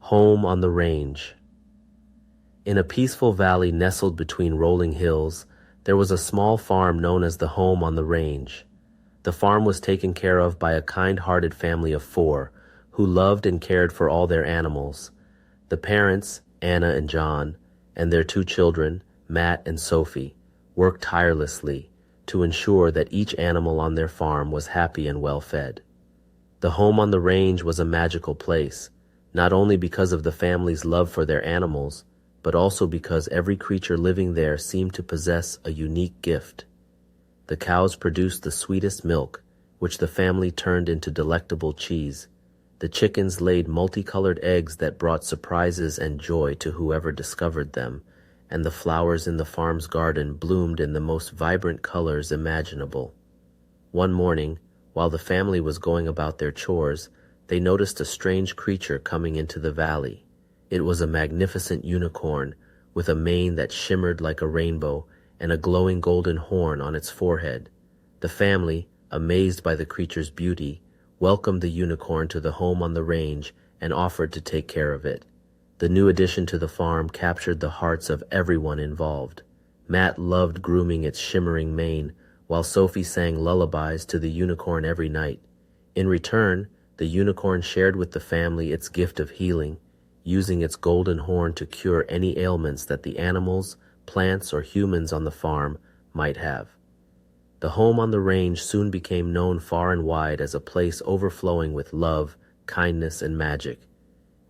Home on the Range. In a peaceful valley nestled between rolling hills, there was a small farm known as the Home on the Range. The farm was taken care of by a kind-hearted family of 4, who loved and cared for all their animals. The parents, Anna and John, and their 2 children, Matt and Sophie, worked tirelessly to ensure that each animal on their farm was happy and well-fed. The Home on the Range was a magical place, not only because of the family's love for their animals, but also because every creature living there seemed to possess a unique gift. The cows produced the sweetest milk, which the family turned into delectable cheese. The chickens laid multicolored eggs that brought surprises and joy to whoever discovered them, and the flowers in the farm's garden bloomed in the most vibrant colors imaginable. One morning, while the family was going about their chores, they noticed a strange creature coming into the valley. It was a magnificent unicorn with a mane that shimmered like a rainbow and a glowing golden horn on its forehead. The family, amazed by the creature's beauty, welcomed the unicorn to the Home on the Range and offered to take care of it. The new addition to the farm captured the hearts of everyone involved. Matt loved grooming its shimmering mane, while Sophie sang lullabies to the unicorn every night. In return, the unicorn shared with the family its gift of healing, using its golden horn to cure any ailments that the animals, plants, or humans on the farm might have. The Home on the Range soon became known far and wide as a place overflowing with love, kindness, and magic.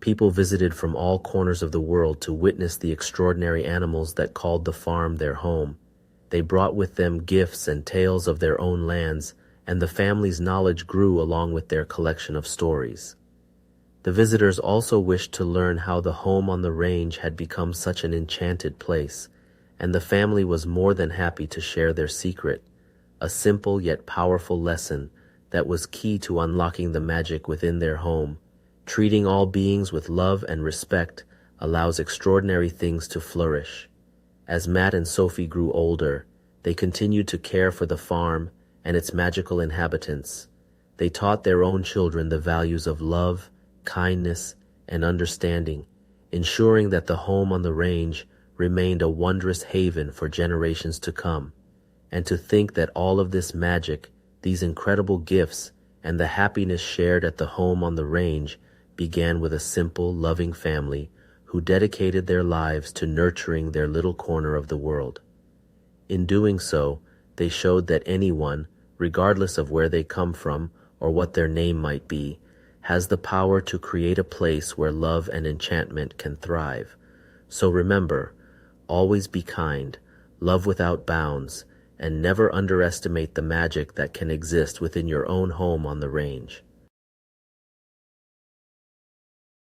People visited from all corners of the world to witness the extraordinary animals that called the farm their home. They brought with them gifts and tales of their own lands, and the family's knowledge grew along with their collection of stories. The visitors also wished to learn how the Home on the Range had become such an enchanted place, and the family was more than happy to share their secret, a simple yet powerful lesson that was key to unlocking the magic within their home. Treating all beings with love and respect allows extraordinary things to flourish. As Matt and Sophie grew older, they continued to care for the farm and its magical inhabitants. They taught their own children the values of love, kindness, and understanding, ensuring that the Home on the Range remained a wondrous haven for generations to come. And to think that all of this magic, these incredible gifts, and the happiness shared at the Home on the Range began with a simple, loving family who dedicated their lives to nurturing their little corner of the world. In doing so, they showed that anyone, regardless of where they come from or what their name might be, has the power to create a place where love and enchantment can thrive. So remember, always be kind, love without bounds, and never underestimate the magic that can exist within your own home on the range.